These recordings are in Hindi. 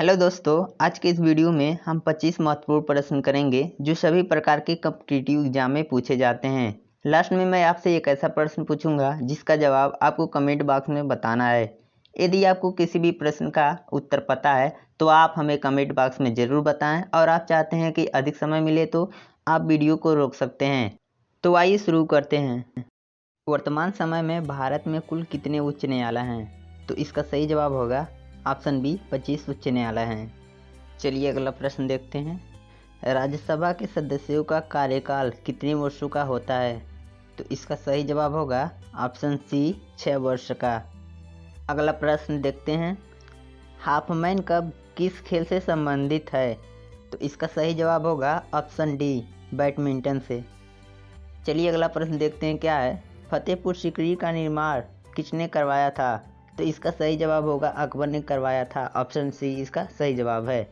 हेलो दोस्तों, आज के इस वीडियो में हम 25 महत्वपूर्ण प्रश्न करेंगे जो सभी प्रकार के कॉम्पिटिटिव एग्जाम में पूछे जाते हैं। लास्ट में मैं आपसे एक ऐसा प्रश्न पूछूंगा जिसका जवाब आपको कमेंट बॉक्स में बताना है। यदि आपको किसी भी प्रश्न का उत्तर पता है तो आप हमें कमेंट बॉक्स में ज़रूर बताएं, और आप चाहते हैं कि अधिक समय मिले तो आप वीडियो को रोक सकते हैं। तो आइए शुरू करते हैं। वर्तमान समय में भारत में कुल कितने उच्च न्यायालय हैं? तो इसका सही जवाब होगा ऑप्शन बी 25 उच्च न्यायालय हैं। चलिए अगला प्रश्न देखते हैं। राज्यसभा के सदस्यों का कार्यकाल कितने वर्षों का होता है? तो इसका सही जवाब होगा ऑप्शन सी 6 वर्ष का। अगला प्रश्न देखते हैं। हाफमैन कप किस खेल से संबंधित है? तो इसका सही जवाब होगा ऑप्शन डी बैडमिंटन से। चलिए अगला प्रश्न देखते हैं क्या है। फतेहपुर सीकरी का निर्माण किसने करवाया था? तो इसका सही जवाब होगा अकबर ने करवाया था। ऑप्शन सी इसका सही जवाब है।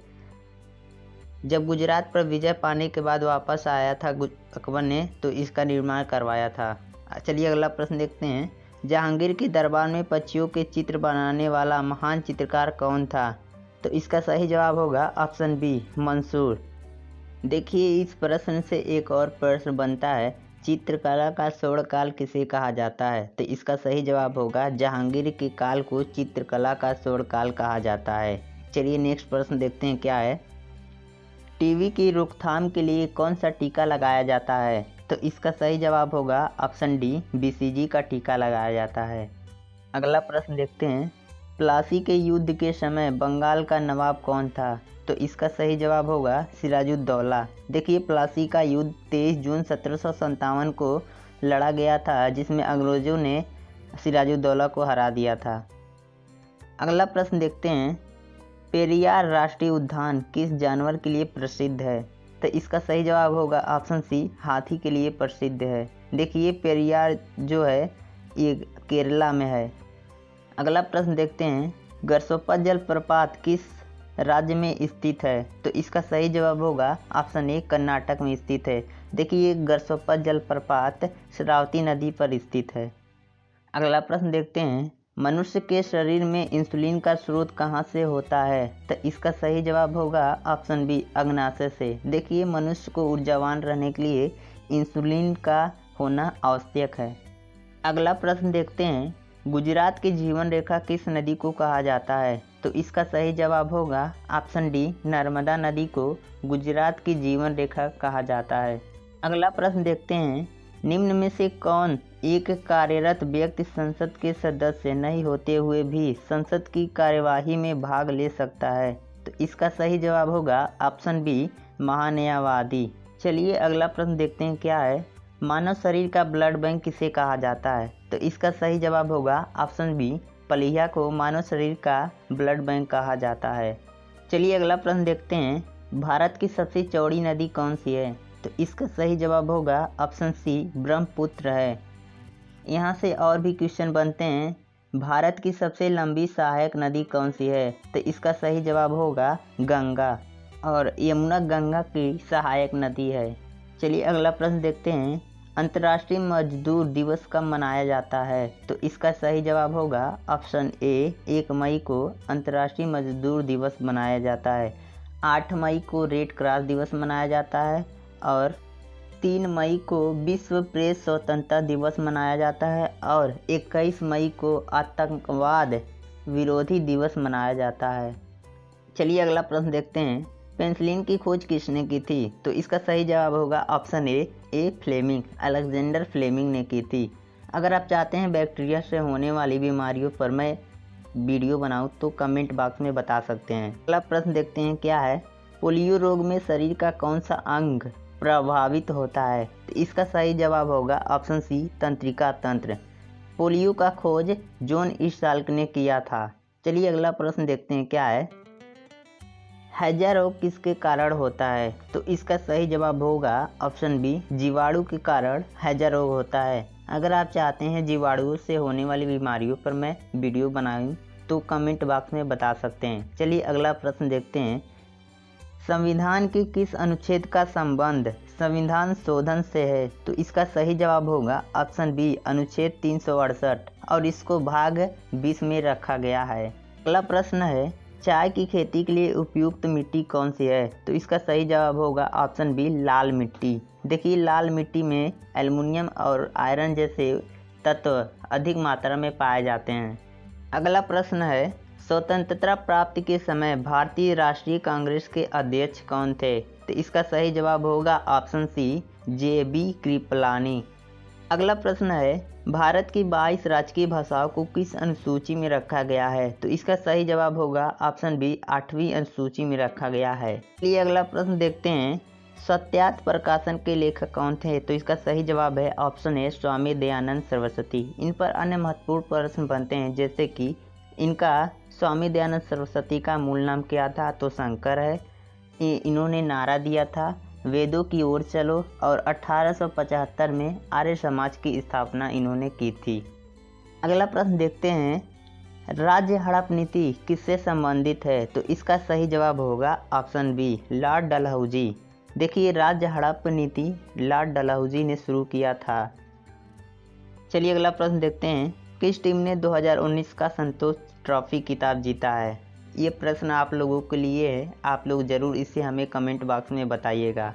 जब गुजरात पर विजय पाने के बाद वापस आया था अकबर ने, तो इसका निर्माण करवाया था। चलिए अगला प्रश्न देखते हैं। जहांगीर के दरबार में पक्षियों के चित्र बनाने वाला महान चित्रकार कौन था? तो इसका सही जवाब होगा ऑप्शन बी मंसूर। देखिए इस प्रश्न से एक और प्रश्न बनता है, चित्रकला का स्वर्णकाल किसे कहा जाता है? तो इसका सही जवाब होगा जहांगीर के काल को चित्रकला का स्वर्णकाल कहा जाता है। चलिए नेक्स्ट प्रश्न देखते हैं क्या है। टीबी की रोकथाम के लिए कौन सा टीका लगाया जाता है? तो इसका सही जवाब होगा ऑप्शन डी बीसीजी का टीका लगाया जाता है। अगला प्रश्न देखते हैं। प्लासी के युद्ध के समय बंगाल का नवाब कौन था? तो इसका सही जवाब होगा सिराजुद्दौला। देखिए प्लासी का युद्ध 23 जून 1757 को लड़ा गया था, जिसमें अंग्रेजों ने सिराजुद्दौला को हरा दिया था। अगला प्रश्न देखते हैं। पेरियार राष्ट्रीय उद्यान किस जानवर के लिए प्रसिद्ध है? तो इसका सही जवाब होगा ऑप्शन सी हाथी के लिए प्रसिद्ध है। देखिए पेरियार जो है ये केरला में है। अगला प्रश्न देखते हैं। गरसोप्पा जलप्रपात किस राज्य में स्थित है? तो इसका सही जवाब होगा ऑप्शन ए कर्नाटक में स्थित है। देखिए गरसोप्पा जलप्रपात शरावती नदी पर स्थित है। अगला प्रश्न देखते हैं। मनुष्य के शरीर में इंसुलिन का स्रोत कहाँ से होता है? तो इसका सही जवाब होगा ऑप्शन बी अग्नाशय से। देखिए मनुष्य को ऊर्जावान रहने के लिए इंसुलिन का होना आवश्यक है। अगला प्रश्न देखते हैं। गुजरात की जीवन रेखा किस नदी को कहा जाता है? तो इसका सही जवाब होगा ऑप्शन डी नर्मदा नदी को गुजरात की जीवन रेखा कहा जाता है। अगला प्रश्न देखते हैं। निम्न में से कौन एक कार्यरत व्यक्ति संसद के सदस्य नहीं होते हुए भी संसद की कार्यवाही में भाग ले सकता है? तो इसका सही जवाब होगा ऑप्शन बी महान्यायवादी। चलिए अगला प्रश्न देखते हैं क्या है। मानव शरीर का ब्लड बैंक किसे कहा जाता है? तो इसका सही जवाब होगा ऑप्शन बी प्लीहा को मानव शरीर का ब्लड बैंक कहा जाता है। चलिए अगला प्रश्न देखते हैं। भारत की सबसे चौड़ी नदी कौन सी है? तो इसका सही जवाब होगा ऑप्शन सी ब्रह्मपुत्र है। यहाँ से और भी क्वेश्चन बनते हैं। भारत की सबसे लंबी सहायक नदी कौन सी है? तो इसका सही जवाब होगा गंगा, और यमुना गंगा की सहायक नदी है। चलिए अगला प्रश्न देखते हैं। अंतर्राष्ट्रीय मजदूर दिवस कब मनाया जाता है? तो इसका सही जवाब होगा ऑप्शन ए 1 मई को अंतर्राष्ट्रीय मजदूर दिवस मनाया जाता है। 8 मई को रेड क्रॉस दिवस मनाया जाता है, और 3 मई को विश्व प्रेस स्वतंत्रता दिवस मनाया जाता है, और 21 मई को आतंकवाद विरोधी दिवस मनाया जाता है। चलिए अगला प्रश्न देखते हैं। पेनिसिलिन की खोज किसने की थी? तो इसका सही जवाब होगा option A Fleming, Alexander Fleming ने की थी। अगर आप चाहते हैं बैक्टीरिया से होने वाली बीमारियों पर मैं वीडियो बनाऊं तो कमेंट बॉक्स में बता सकते हैं। अगला प्रश्न देखते हैं क्या है। पोलियो रोग में शरीर का कौन सा अंग प्रभावित होता है? तो इसका सही जवाब होगा ऑप्शन सी तंत्रिका तंत्र। पोलियो का खोज जॉन ईसाल्क ने किया था। चलिए अगला प्रश्न देखते हैं क्या है। हैजा रोग किसके कारण होता है? तो इसका सही जवाब होगा ऑप्शन बी जीवाणु के कारण हैजा रोग होता है। अगर आप चाहते हैं जीवाणुओं से होने वाली बीमारियों पर मैं वीडियो बनाऊं तो कमेंट बॉक्स में बता सकते हैं। चलिए अगला प्रश्न देखते हैं। संविधान के किस अनुच्छेद का संबंध संविधान शोधन से है? तो इसका सही जवाब होगा ऑप्शन बी अनुच्छेद 368, और इसको भाग 20 में रखा गया है। अगला प्रश्न है। चाय की खेती के लिए उपयुक्त मिट्टी कौन सी है? तो इसका सही जवाब होगा ऑप्शन बी, लाल मिट्टी। देखिए, लाल मिट्टी में एल्युमिनियम और आयरन जैसे तत्व अधिक मात्रा में पाए जाते हैं। अगला प्रश्न है, स्वतंत्रता प्राप्ति के समय भारतीय राष्ट्रीय कांग्रेस के अध्यक्ष कौन थे? तो इसका सही जवाब होगा ऑप्शन सी, JB कृपलानी। अगला प्रश्न है, भारत की 22 राजकीय भाषाओं को किस अनुसूची में रखा गया है? तो इसका सही जवाब होगा ऑप्शन बी, 8वीं अनुसूची में रखा गया है। चलिए अगला प्रश्न देखते हैं, सत्यार्थ प्रकाशन के लेखक कौन थे? तो इसका सही जवाब है ऑप्शन ए, स्वामी दयानंद सरस्वती। इन पर अन्य महत्वपूर्ण प्रश्न बनते हैं, जैसे कि इनका स्वामी दयानंद सरस्वती का मूल नाम क्या था? तो शंकर है। इन्होंने नारा दिया था वेदों की ओर चलो, और 1875 में आर्य समाज की स्थापना इन्होंने की थी। अगला प्रश्न देखते हैं, राज्य हड़प नीति किससे संबंधित है? तो इसका सही जवाब होगा ऑप्शन बी, लॉर्ड डलहौजी। देखिए, राज्य हड़प नीति लॉर्ड डलहौजी ने शुरू किया था। चलिए अगला प्रश्न देखते हैं, किस टीम ने 2019 का संतोष ट्रॉफी खिताब जीता है? ये प्रश्न आप लोगों के लिए है, आप लोग ज़रूर इसे हमें कमेंट बॉक्स में बताइएगा।